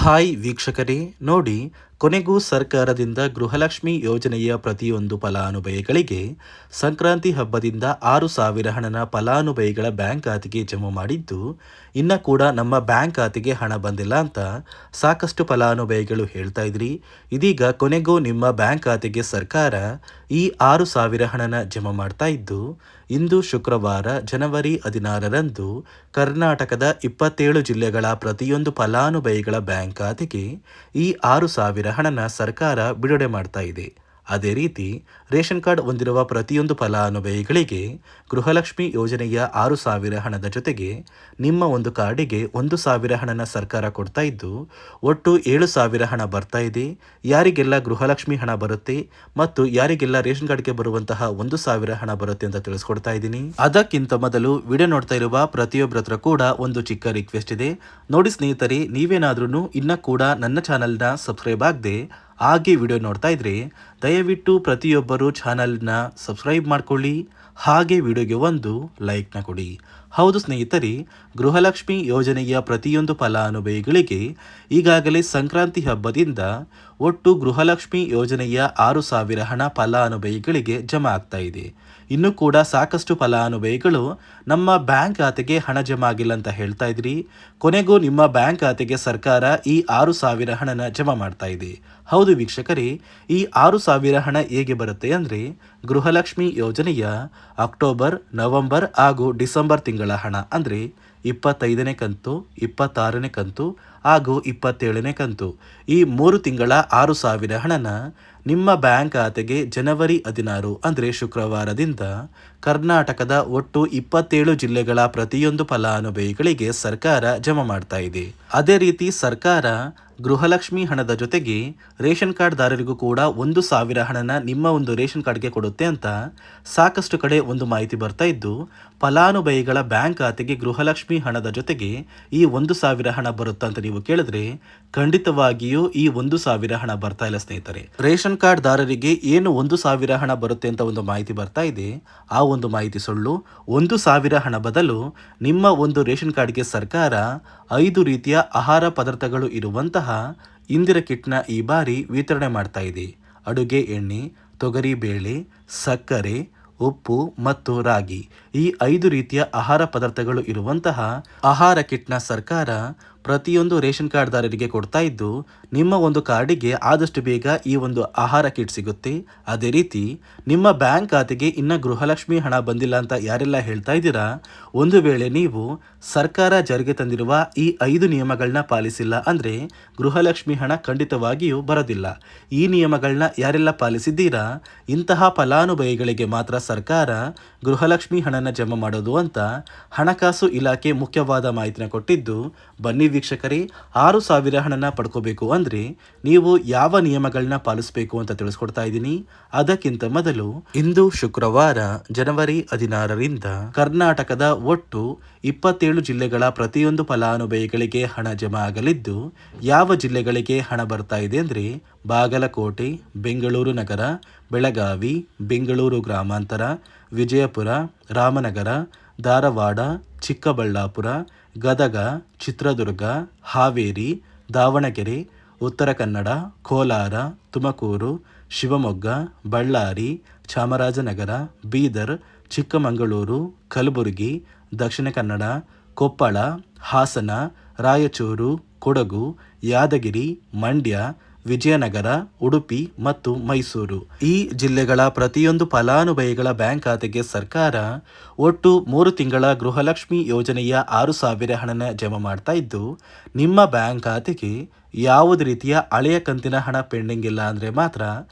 Hi ವೀಕ್ಷಕರೇ, ನೋಡಿ, ಕೊನೆಗೂ ಸರ್ಕಾರದಿಂದ ಗೃಹಲಕ್ಷ್ಮಿ ಯೋಜನೆಯ ಪ್ರತಿಯೊಂದು ಫಲಾನುಭವಿಗಳಿಗೆ ಸಂಕ್ರಾಂತಿ ಹಬ್ಬದಿಂದ 6,000 ಹಣನ ಫಲಾನುಭವಿಗಳ ಬ್ಯಾಂಕ್ ಖಾತೆಗೆ ಜಮಾ ಮಾಡಿದ್ದು, ಇನ್ನು ಕೂಡ ನಮ್ಮ ಬ್ಯಾಂಕ್ ಖಾತೆಗೆ ಹಣ ಬಂದಿಲ್ಲ ಅಂತ ಸಾಕಷ್ಟು ಫಲಾನುಭವಿಗಳು ಹೇಳ್ತಾ ಇದ್ರಿ. ಇದೀಗ ಕೊನೆಗೂ ನಿಮ್ಮ ಬ್ಯಾಂಕ್ ಖಾತೆಗೆ ಸರ್ಕಾರ ಈ 6,000 ಹಣನ ಜಮಾ ಮಾಡ್ತಾ ಇದ್ದು, ಇಂದು ಶುಕ್ರವಾರ ಜನವರಿ 16ರಂದು ಕರ್ನಾಟಕದ 27 ಜಿಲ್ಲೆಗಳ ಪ್ರತಿಯೊಂದು ಫಲಾನುಭವಿಗಳ ಬ್ಯಾಂಕ್ ಖಾತೆಗೆ ಈ 6,000 ಹಣನ ಸರ್ಕಾರ ಬಿಡುಗಡೆ ಮಾಡ್ತಾ ಇದೆ. ಅದೇ ರೀತಿ ರೇಷನ್ ಕಾರ್ಡ್ ಹೊಂದಿರುವ ಪ್ರತಿಯೊಂದು ಫಲಾನುಭವಿಗಳಿಗೆ ಗೃಹಲಕ್ಷ್ಮಿ ಯೋಜನೆಯ 6,000 ಹಣದ ಜೊತೆಗೆ ನಿಮ್ಮ ಒಂದು ಕಾರ್ಡಿಗೆ 1,000 ಹಣನ ಸರ್ಕಾರ ಕೊಡ್ತಾ ಇದ್ದು, ಒಟ್ಟು 7,000 ಹಣ ಬರ್ತಾ ಇದೆ. ಯಾರಿಗೆಲ್ಲ ಗೃಹಲಕ್ಷ್ಮಿ ಹಣ ಬರುತ್ತೆ ಮತ್ತು ಯಾರಿಗೆಲ್ಲ ರೇಷನ್ ಕಾರ್ಡ್ಗೆ ಬರುವಂತಹ 1,000 ಹಣ ಬರುತ್ತೆ ಅಂತ ತಿಳಿಸ್ಕೊಡ್ತಾ ಇದ್ದೀನಿ. ಅದಕ್ಕಿಂತ ಮೊದಲು ವಿಡಿಯೋ ನೋಡ್ತಾ ಇರುವ ಪ್ರತಿಯೊಬ್ಬರ ಹತ್ರ ಕೂಡ ಒಂದು ಚಿಕ್ಕ ರಿಕ್ವೆಸ್ಟ್ ಇದೆ. ನೋಡಿ ಸ್ನೇಹಿತರೆ, ನೀವೇನಾದ್ರೂ ಇನ್ನ ಕೂಡ ನನ್ನ ಚಾನಲ್ನ ಸಬ್ಸ್ಕ್ರೈಬ್ ಆಗದೆ ಹಾಗೆ ವಿಡಿಯೋ ನೋಡ್ತಾ ಇದ್ರೆ ದಯವಿಟ್ಟು ಪ್ರತಿಯೊಬ್ಬರು ಚಾನಲ್ನ ಸಬ್ಸ್ಕ್ರೈಬ್ ಮಾಡ್ಕೊಳ್ಳಿ, ಹಾಗೆ ವಿಡಿಯೋಗೆ ಒಂದು ಲೈಕ್ನ ಕೊಡಿ. ಹೌದು ಸ್ನೇಹಿತರೆ, ಗೃಹಲಕ್ಷ್ಮಿ ಯೋಜನೆಯ ಪ್ರತಿಯೊಂದು ಫಲಾನುಭವಿಗಳಿಗೆ ಈಗಾಗಲೇ ಸಂಕ್ರಾಂತಿ ಹಬ್ಬದಿಂದ ಒಟ್ಟು ಗೃಹಲಕ್ಷ್ಮಿ ಯೋಜನೆಯ 6,000 ಹಣ ಫಲಾನುಭವಿಗಳಿಗೆ ಜಮಾ ಆಗ್ತಾ ಇದೆ. ಇನ್ನೂ ಕೂಡ ಸಾಕಷ್ಟು ಫಲಾನುಭವಿಗಳು ನಮ್ಮ ಬ್ಯಾಂಕ್ ಖಾತೆಗೆ ಹಣ ಜಮಾ ಆಗಿಲ್ಲ ಅಂತ ಹೇಳ್ತಾ ಇದ್ರಿ. ಕೊನೆಗೂ ನಿಮ್ಮ ಬ್ಯಾಂಕ್ ಖಾತೆಗೆ ಸರ್ಕಾರ ಈ 6,000 ಹಣನ ಜಮಾ ಮಾಡ್ತಾ ಇದೆ. ಹೌದು ವೀಕ್ಷಕರೇ, ಈ 6,000 ಹಣ ಹೇಗೆ ಬರುತ್ತೆ ಅಂದರೆ, ಗೃಹಲಕ್ಷ್ಮಿ ಯೋಜನೆಯ ಅಕ್ಟೋಬರ್, ನವೆಂಬರ್ ಹಾಗೂ ಡಿಸೆಂಬರ್ ತಿಂಗಳ ಹಣ ಅಂದರೆ 25ನೇ ಕಂತು, 26ನೇ ಕಂತು ಹಾಗೂ 27ನೇ ಕಂತು, ಈ 3 ತಿಂಗಳ 6,000 ಹಣನ ನಿಮ್ಮ ಬ್ಯಾಂಕ್ ಖಾತೆಗೆ ಜನವರಿ 16 ಅಂದರೆ ಶುಕ್ರವಾರದಿಂದ ಕರ್ನಾಟಕದ ಒಟ್ಟು 27 ಜಿಲ್ಲೆಗಳ ಪ್ರತಿಯೊಂದು ಫಲಾನುಭವಿಗಳಿಗೆ ಸರ್ಕಾರ ಜಮಾ ಮಾಡ್ತಾ ಇದೆ. ಅದೇ ರೀತಿ ಸರ್ಕಾರ ಗೃಹಲಕ್ಷ್ಮಿ ಹಣದ ಜೊತೆಗೆ ರೇಷನ್ ಕಾರ್ಡ್ ದಾರರಿಗೂ ಕೂಡ 1,000 ಹಣನ ನಿಮ್ಮ ಒಂದು ರೇಷನ್ ಕಾರ್ಡ್ಗೆ ಕೊಡುತ್ತೆ ಅಂತ ಸಾಕಷ್ಟು ಕಡೆ ಒಂದು ಮಾಹಿತಿ ಬರ್ತಾ ಇದ್ದು, ಫಲಾನುಭವಿಗಳ ಬ್ಯಾಂಕ್ ಖಾತೆಗೆ ಗೃಹಲಕ್ಷ್ಮಿ ಹಣದ ಜೊತೆಗೆ ಈ 1,000 ಹಣ ಬರುತ್ತಾ ಅಂತ ನೀವು ಕೇಳಿದ್ರೆ ಖಂಡಿತವಾಗಿಯೂ ಈ 1,000 ಹಣ ಬರ್ತಾ ಇಲ್ಲ ಸ್ನೇಹಿತರೆ. ರೇಷನ್ ಕಾರ್ಡ್ ದಾರರಿಗೆ ಏನು 1,000 ಹಣ ಬರುತ್ತೆ ಅಂತ ಒಂದು ಮಾಹಿತಿ ಬರ್ತಾ ಇದೆ, ಆ ಒಂದು ಮಾಹಿತಿ ಸುಳ್ಳು. 1,000 ಹಣ ಬದಲು ನಿಮ್ಮ ಒಂದು ರೇಷನ್ ಕಾರ್ಡ್ಗೆ ಸರ್ಕಾರ 5 ರೀತಿಯ ಆಹಾರ ಪದಾರ್ಥಗಳು ಇರುವಂತಹ ಇಂದಿರಾ ಕಿಟ್ನ ಈ ಬಾರಿ ವಿತರಣೆ ಮಾಡ್ತಾ ಇದೆ. ಅಡುಗೆ ಎಣ್ಣೆ, ತೊಗರಿ ಬೇಳೆ, ಸಕ್ಕರೆ, ಉಪ್ಪು ಮತ್ತು ರಾಗಿ, ಈ 5 ರೀತಿಯ ಆಹಾರ ಪದಾರ್ಥಗಳು ಇರುವಂತಹ ಆಹಾರ ಕಿಟ್ನ ಸರ್ಕಾರ ಪ್ರತಿಯೊಂದು ರೇಷನ್ ಕಾರ್ಡ್ದಾರರಿಗೆ ಕೊಡ್ತಾ ಇದ್ದು, ನಿಮ್ಮ ಒಂದು ಕಾರ್ಡಿಗೆ ಆದಷ್ಟು ಬೇಗ ಈ ಒಂದು ಆಹಾರ ಕಿಟ್ ಸಿಗುತ್ತೆ. ಅದೇ ರೀತಿ ನಿಮ್ಮ ಬ್ಯಾಂಕ್ ಖಾತೆಗೆ ಇನ್ನು ಗೃಹಲಕ್ಷ್ಮಿ ಹಣ ಬಂದಿಲ್ಲ ಅಂತ ಯಾರೆಲ್ಲ ಹೇಳ್ತಾ ಇದ್ದೀರಾ, ಒಂದು ವೇಳೆ ನೀವು ಸರ್ಕಾರ ಜಾರಿಗೆ ತಂದಿರುವ ಈ 5 ನಿಯಮಗಳನ್ನ ಪಾಲಿಸಿಲ್ಲ ಅಂದರೆ ಗೃಹಲಕ್ಷ್ಮಿ ಹಣ ಖಂಡಿತವಾಗಿಯೂ ಬರೋದಿಲ್ಲ. ಈ ನಿಯಮಗಳನ್ನ ಯಾರೆಲ್ಲ ಪಾಲಿಸಿದ್ದೀರಾ ಇಂತಹ ಫಲಾನುಭವಿಗಳಿಗೆ ಮಾತ್ರ ಸರ್ಕಾರ ಗೃಹಲಕ್ಷ್ಮಿ ಹಣನ ಜಮಾ ಮಾಡೋದು ಅಂತ ಹಣಕಾಸು ಇಲಾಖೆ ಮುಖ್ಯವಾದ ಮಾಹಿತಿನ ಕೊಟ್ಟಿದ್ದು, ಬನ್ನಿ ವೀಕ್ಷಕರೇ, 6,000 ಹಣನ ಪಡ್ಕೋಬೇಕು ಅಂದರೆ ನೀವು ಯಾವ ನಿಯಮಗಳನ್ನ ಪಾಲಿಸಬೇಕು ಅಂತ ತಿಳಿಸ್ಕೊಡ್ತಾ ಇದ್ದೀನಿ. ಅದಕ್ಕಿಂತ ಮೊದಲು ಇಂದು ಶುಕ್ರವಾರ ಜನವರಿ 16ರಿಂದ ಕರ್ನಾಟಕದ ಒಟ್ಟು 27 ಜಿಲ್ಲೆಗಳ ಪ್ರತಿಯೊಂದು ಫಲಾನುಭವಿಗಳಿಗೆ ಹಣ ಜಮಾ ಆಗಲಿದ್ದು, ಯಾವ ಜಿಲ್ಲೆಗಳಿಗೆ ಹಣ ಬರ್ತಾ ಇದೆ ಅಂದರೆ ಬಾಗಲಕೋಟೆ, ಬೆಂಗಳೂರು ನಗರ, ಬೆಳಗಾವಿ, ಬೆಂಗಳೂರು ಗ್ರಾಮಾಂತರ, ವಿಜಯಪುರ, ರಾಮನಗರ, ಧಾರವಾಡ, ಚಿಕ್ಕಬಳ್ಳಾಪುರ, ಗದಗ, ಚಿತ್ರದುರ್ಗ, ಹಾವೇರಿ, ದಾವಣಗೆರೆ, ಉತ್ತರ ಕನ್ನಡ, ಕೋಲಾರ, ತುಮಕೂರು, ಶಿವಮೊಗ್ಗ, ಬಳ್ಳಾರಿ, ಚಾಮರಾಜನಗರ, ಬೀದರ್, ಚಿಕ್ಕಮಗಳೂರು, ಕಲಬುರಗಿ, ದಕ್ಷಿಣ ಕನ್ನಡ, ಕೊಪ್ಪಳ, ಹಾಸನ, ರಾಯಚೂರು, ಕೊಡಗು, ಯಾದಗಿರಿ, ಮಂಡ್ಯ, ವಿಜಯನಗರ, ಉಡುಪಿ ಮತ್ತು ಮೈಸೂರು, ಈ ಜಿಲ್ಲೆಗಳ ಪ್ರತಿಯೊಂದು ಫಲಾನುಭವಿಗಳ ಬ್ಯಾಂಕ್ ಖಾತೆಗೆ ಸರ್ಕಾರ ಒಟ್ಟು 3 ತಿಂಗಳ ಗೃಹಲಕ್ಷ್ಮಿ ಯೋಜನೆಯ 6,000 ಹಣನ ಜಮಾ ಮಾಡ್ತಾ ಇದ್ದು, ನಿಮ್ಮ ಬ್ಯಾಂಕ್ ಖಾತೆಗೆ ಯಾವುದೇ ರೀತಿಯ ಹಳೆಯ ಕಂತಿನ ಹಣ ಪೆಂಡಿಂಗ್ ಇಲ್ಲ ಅಂದರೆ ಮಾತ್ರ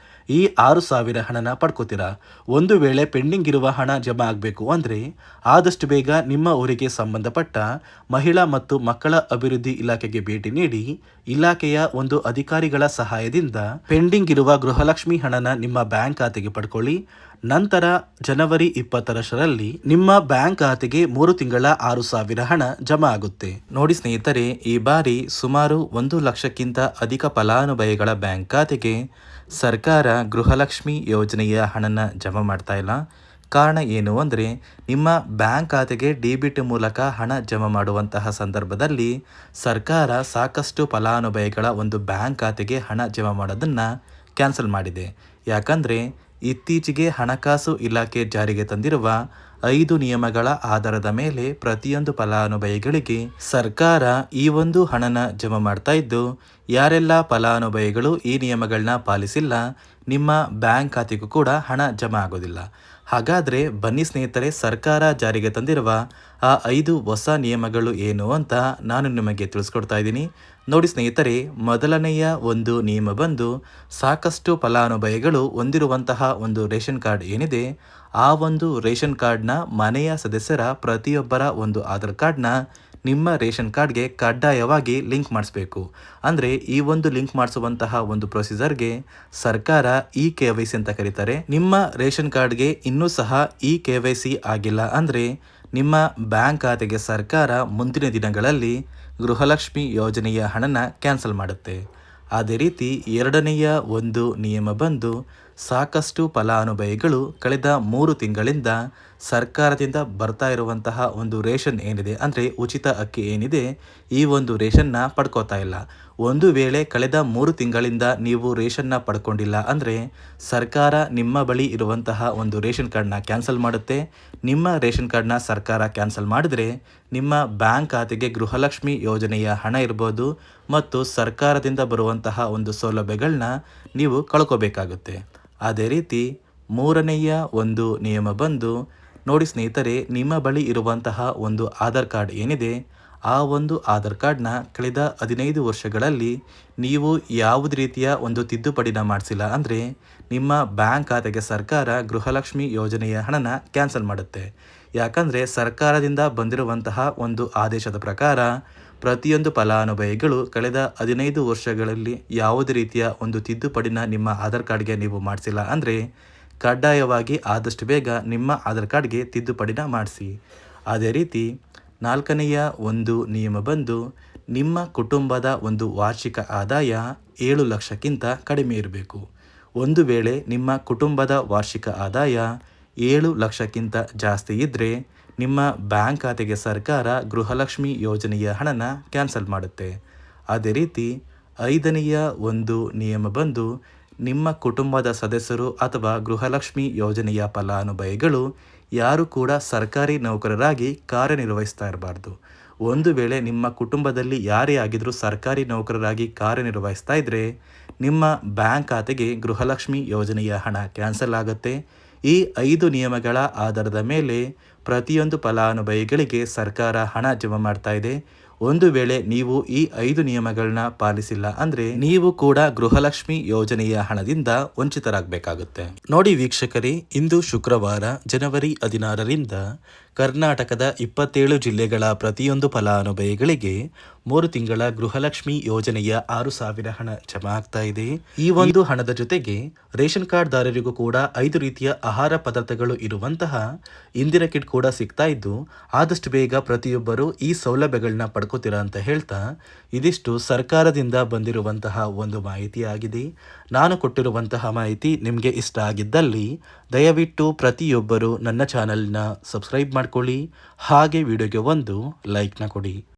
ಈ 6,000 ಹಣನ ಪಡ್ಕೋತೀರಾ. ಒಂದು ವೇಳೆ ಪೆಂಡಿಂಗ್ ಇರುವ ಹಣ ಜಮಾ ಆಗಬೇಕು ಅಂದರೆ ಆದಷ್ಟು ಬೇಗ ನಿಮ್ಮ ಊರಿಗೆ ಸಂಬಂಧಪಟ್ಟ ಮಹಿಳಾ ಮತ್ತು ಮಕ್ಕಳ ಅಭಿವೃದ್ಧಿ ಇಲಾಖೆಗೆ ಭೇಟಿ ನೀಡಿ ಇಲಾಖೆಯ ಒಂದು ಅಧಿಕಾರಿಗಳ ಸಹಾಯದಿಂದ ಪೆಂಡಿಂಗ್ ಇರುವ ಗೃಹಲಕ್ಷ್ಮಿ ಹಣನ ನಿಮ್ಮ ಬ್ಯಾಂಕ್ ಖಾತೆಗೆ ಪಡ್ಕೊಳ್ಳಿ. ನಂತರ ಜನವರಿ 20ರಲ್ಲಿ ನಿಮ್ಮ ಬ್ಯಾಂಕ್ ಖಾತೆಗೆ 3 ತಿಂಗಳ 6,000 ಹಣ ಜಮಾ ಆಗುತ್ತೆ. ನೋಡಿ ಸ್ನೇಹಿತರೆ, ಈ ಬಾರಿ ಸುಮಾರು 1 ಲಕ್ಷಕ್ಕಿಂತ ಅಧಿಕ ಫಲಾನುಭವಿಗಳ ಬ್ಯಾಂಕ್ ಖಾತೆಗೆ ಸರ್ಕಾರ ಗೃಹಲಕ್ಷ್ಮಿ ಯೋಜನೆಯ ಹಣನ ಜಮಾ ಮಾಡ್ತಾ ಇಲ್ಲ. ಕಾರಣ ಏನು ಅಂದರೆ ನಿಮ್ಮ ಬ್ಯಾಂಕ್ ಖಾತೆಗೆ ಡೆಬಿಟ್ ಮೂಲಕ ಹಣ ಜಮಾ ಮಾಡುವಂತಹ ಸಂದರ್ಭದಲ್ಲಿ ಸರ್ಕಾರ ಸಾಕಷ್ಟು ಫಲಾನುಭವಿಗಳ ಒಂದು ಬ್ಯಾಂಕ್ ಖಾತೆಗೆ ಹಣ ಜಮಾ ಮಾಡೋದನ್ನು ಕ್ಯಾನ್ಸಲ್ ಮಾಡಿದೆ. ಯಾಕಂದರೆ ಇತ್ತೀಚೆಗೆ ಹಣಕಾಸು ಇಲಾಖೆ ಜಾರಿಗೆ ತಂದಿರುವ 5 ನಿಯಮಗಳ ಆಧಾರದ ಮೇಲೆ ಪ್ರತಿಯೊಂದು ಫಲಾನುಭವಿಗಳಿಗೆ ಸರ್ಕಾರ ಈ ಒಂದು ಹಣನ ಜಮಾ ಮಾಡ್ತಾ ಇದ್ದು, ಯಾರೆಲ್ಲ ಫಲಾನುಭವಿಗಳು ಈ ನಿಯಮಗಳನ್ನ ಪಾಲಿಸಿಲ್ಲ ನಿಮ್ಮ ಬ್ಯಾಂಕ್ ಖಾತೆಗೂ ಕೂಡ ಹಣ ಜಮಾ ಆಗೋದಿಲ್ಲ. ಹಾಗಾದರೆ ಬನ್ನಿ ಸ್ನೇಹಿತರೆ, ಸರ್ಕಾರ ಜಾರಿಗೆ ತಂದಿರುವ ಆ 5 ಹೊಸ ನಿಯಮಗಳು ಏನು ಅಂತ ನಾನು ನಿಮಗೆ ತಿಳಿಸ್ಕೊಡ್ತಾ ಇದ್ದೀನಿ. ನೋಡಿ ಸ್ನೇಹಿತರೆ, ಮೊದಲನೆಯ ಒಂದು ನಿಯಮ ಬಂದು ಸಾಕಷ್ಟು ಫಲಾನುಭವಿಗಳು ಹೊಂದಿರುವಂತಹ ಒಂದು ರೇಷನ್ ಕಾರ್ಡ್ ಏನಿದೆ, ಆ ಒಂದು ರೇಷನ್ ಕಾರ್ಡ್ನ ಮನೆಯ ಸದಸ್ಯರ ಪ್ರತಿಯೊಬ್ಬರ ಒಂದು ಆಧಾರ್ ಕಾರ್ಡ್ನ ನಿಮ್ಮ ರೇಷನ್ ಕಾರ್ಡ್ಗೆ ಕಡ್ಡಾಯವಾಗಿ ಲಿಂಕ್ ಮಾಡಿಸ್ಬೇಕು. ಅಂದರೆ ಈ ಒಂದು ಲಿಂಕ್ ಮಾಡಿಸುವಂತಹ ಒಂದು ಪ್ರೊಸೀಜರ್ಗೆ ಸರ್ಕಾರ KYC ಅಂತ ಕರೀತಾರೆ. ನಿಮ್ಮ ರೇಷನ್ ಕಾರ್ಡ್ಗೆ ಇನ್ನೂ ಸಹ KYC ಆಗಿಲ್ಲ ಅಂದರೆ ನಿಮ್ಮ ಬ್ಯಾಂಕ್ ಖಾತೆಗೆ ಸರ್ಕಾರ ಮುಂದಿನ ದಿನಗಳಲ್ಲಿ ಗೃಹಲಕ್ಷ್ಮಿ ಯೋಜನೆಯ ಹಣನ ಕ್ಯಾನ್ಸಲ್ ಮಾಡುತ್ತೆ. ಅದೇ ರೀತಿ ಎರಡನೆಯ ಒಂದು ನಿಯಮ ಬಂದು ಸಾಕಷ್ಟು ಫಲಾನುಭವಿಗಳು ಕಳೆದ 3 ತಿಂಗಳಿಂದ ಸರ್ಕಾರದಿಂದ ಬರ್ತಾ ಇರುವಂತಹ ಒಂದು ರೇಷನ್ ಏನಿದೆ, ಅಂದರೆ ಉಚಿತ ಅಕ್ಕಿ ಏನಿದೆ, ಈ ಒಂದು ರೇಷನ್ನ ಪಡ್ಕೋತಾ ಇಲ್ಲ. ಒಂದು ವೇಳೆ ಕಳೆದ 3 ತಿಂಗಳಿಂದ ನೀವು ರೇಷನ್ನ ಪಡ್ಕೊಂಡಿಲ್ಲ ಅಂದರೆ ಸರ್ಕಾರ ನಿಮ್ಮ ಬಳಿ ಇರುವಂತಹ ಒಂದು ರೇಷನ್ ಕಾರ್ಡ್ನ ಕ್ಯಾನ್ಸಲ್ ಮಾಡುತ್ತೆ. ನಿಮ್ಮ ರೇಷನ್ ಕಾರ್ಡ್ನ ಸರ್ಕಾರ ಕ್ಯಾನ್ಸಲ್ ಮಾಡಿದರೆ ನಿಮ್ಮ ಬ್ಯಾಂಕ್ ಖಾತೆಗೆ ಗೃಹಲಕ್ಷ್ಮಿ ಯೋಜನೆಯ ಹಣ ಇರ್ಬೋದು ಮತ್ತು ಸರ್ಕಾರದಿಂದ ಬರುವಂತಹ ಒಂದು ಸೌಲಭ್ಯಗಳನ್ನ ನೀವು ಕಳ್ಕೋಬೇಕಾಗುತ್ತೆ. ಅದೇ ರೀತಿ ಮೂರನೆಯ ಒಂದು ನಿಯಮ ಬಂದು ನೋಡಿ ಸ್ನೇಹಿತರೆ, ನಿಮ್ಮ ಬಳಿ ಇರುವಂತಹ ಒಂದು ಆಧಾರ್ ಕಾರ್ಡ್ ಏನಿದೆ, ಆ ಒಂದು ಆಧಾರ್ ಕಾರ್ಡ್ನ ಕಳೆದ 15 ವರ್ಷಗಳಲ್ಲಿ ನೀವು ಯಾವುದೇ ರೀತಿಯ ಒಂದು ತಿದ್ದುಪಡಿನ ಮಾಡಿಸಿಲ್ಲ ಅಂದರೆ ನಿಮ್ಮ ಬ್ಯಾಂಕ್ ಖಾತೆಗೆ ಸರ್ಕಾರ ಗೃಹಲಕ್ಷ್ಮಿ ಯೋಜನೆಯ ಹಣನ ಕ್ಯಾನ್ಸಲ್ ಮಾಡುತ್ತೆ. ಯಾಕಂದರೆ ಸರ್ಕಾರದಿಂದ ಬಂದಿರುವಂತಹ ಒಂದು ಆದೇಶದ ಪ್ರಕಾರ ಪ್ರತಿಯೊಂದು ಫಲಾನುಭವಿಗಳು ಕಳೆದ 15 ವರ್ಷಗಳಲ್ಲಿ ಯಾವುದೇ ರೀತಿಯ ಒಂದು ತಿದ್ದುಪಡಿನ ನಿಮ್ಮ ಆಧಾರ್ ಕಾರ್ಡ್ಗೆ ನೀವು ಮಾಡಿಸಿಲ್ಲ ಅಂದರೆ ಕಡ್ಡಾಯವಾಗಿ ಆದಷ್ಟು ಬೇಗ ನಿಮ್ಮ ಆಧಾರ್ ಕಾರ್ಡ್ಗೆ ತಿದ್ದುಪಡಿನ ಮಾಡಿಸಿ. ಅದೇ ರೀತಿ ನಾಲ್ಕನೆಯ ಒಂದು ನಿಯಮ ಬಂದು ನಿಮ್ಮ ಕುಟುಂಬದ ಒಂದು ವಾರ್ಷಿಕ ಆದಾಯ 7 ಲಕ್ಷಕ್ಕಿಂತ ಕಡಿಮೆ ಇರಬೇಕು. ಒಂದು ವೇಳೆ ನಿಮ್ಮ ಕುಟುಂಬದ ವಾರ್ಷಿಕ ಆದಾಯ 7 ಲಕ್ಷಕ್ಕಿಂತ ಜಾಸ್ತಿ ಇದ್ದರೆ ನಿಮ್ಮ ಬ್ಯಾಂಕ್ ಖಾತೆಗೆ ಸರ್ಕಾರ ಗೃಹಲಕ್ಷ್ಮಿ ಯೋಜನೆಯ ಹಣನ ಕ್ಯಾನ್ಸಲ್ ಮಾಡುತ್ತೆ. ಅದೇ ರೀತಿ ಐದನೆಯ ಒಂದು ನಿಯಮ ಬಂದು ನಿಮ್ಮ ಕುಟುಂಬದ ಸದಸ್ಯರು ಅಥವಾ ಗೃಹಲಕ್ಷ್ಮಿ ಯೋಜನೆಯ ಫಲಾನುಭವಿಗಳು ಯಾರು ಕೂಡ ಸರ್ಕಾರಿ ನೌಕರರಾಗಿ ಕಾರ್ಯನಿರ್ವಹಿಸ್ತಾ ಇರಬಾರ್ದು. ಒಂದು ವೇಳೆ ನಿಮ್ಮ ಕುಟುಂಬದಲ್ಲಿ ಯಾರೇ ಆಗಿದ್ರೂ ಸರ್ಕಾರಿ ನೌಕರರಾಗಿ ಕಾರ್ಯನಿರ್ವಹಿಸ್ತಾ ಇದ್ದರೆ ನಿಮ್ಮ ಬ್ಯಾಂಕ್ ಖಾತೆಗೆ ಗೃಹಲಕ್ಷ್ಮಿ ಯೋಜನೆಯ ಹಣ ಕ್ಯಾನ್ಸಲ್ ಆಗುತ್ತೆ. ಈ 5 ನಿಯಮಗಳ ಆಧಾರದ ಮೇಲೆ ಪ್ರತಿಯೊಂದು ಫಲಾನುಭವಿಗಳಿಗೆ ಸರ್ಕಾರ ಹಣ ಜಮಾ ಮಾಡ್ತಾ ಇದೆ. ಒಂದು ವೇಳೆ ನೀವು ಈ 5 ನಿಯಮಗಳನ್ನ ಪಾಲಿಸಿಲ್ಲ ಅಂದರೆ ನೀವು ಕೂಡ ಗೃಹಲಕ್ಷ್ಮಿ ಯೋಜನೆಯ ಹಣದಿಂದ ವಂಚಿತರಾಗಬೇಕಾಗುತ್ತೆ. ನೋಡಿ ವೀಕ್ಷಕರೇ, ಇಂದು ಶುಕ್ರವಾರ ಜನವರಿ 16ರಿಂದ ಕರ್ನಾಟಕದ 27 ಜಿಲ್ಲೆಗಳ ಪ್ರತಿಯೊಂದು ಫಲಾನುಭವಿಗಳಿಗೆ 3 ತಿಂಗಳ ಗೃಹಲಕ್ಷ್ಮಿ ಯೋಜನೆಯ 6,000 ಹಣ ಜಮಾ ಆಗ್ತಾ ಇದೆ. ಈ ಒಂದು ಹಣದ ಜೊತೆಗೆ ರೇಷನ್ ಕಾರ್ಡ್ದಾರರಿಗೂ ಕೂಡ 5 ರೀತಿಯ ಆಹಾರ ಪದಾರ್ಥಗಳು ಇರುವಂತಹ ಇಂದಿರಾ ಕಿಟ್ ಕೂಡ ಸಿಗ್ತಾ ಇದ್ದು, ಆದಷ್ಟು ಬೇಗ ಪ್ರತಿಯೊಬ್ಬರು ಈ ಸೌಲಭ್ಯಗಳನ್ನ ಪಡ್ಕೋತೀರಾ ಅಂತ ಹೇಳ್ತಾ, ಇದಿಷ್ಟು ಸರ್ಕಾರದಿಂದ ಬಂದಿರುವಂತಹ ಒಂದು ಮಾಹಿತಿಯಾಗಿದೆ. ನಾನು ಕೊಟ್ಟಿರುವಂತಹ ಮಾಹಿತಿ ನಿಮಗೆ ಇಷ್ಟ ಆಗಿದ್ದಲ್ಲಿ ದಯವಿಟ್ಟು ಪ್ರತಿಯೊಬ್ಬರು ನನ್ನ ಚಾನಲ್ನ ಸಬ್ಸ್ಕ್ರೈಬ್ ಮಾಡ್ಕೊಳ್ಳಿ, ಹಾಗೆ ವಿಡಿಯೋಗೆ ಒಂದು ಲೈಕ್ನ ಕೊಡಿ.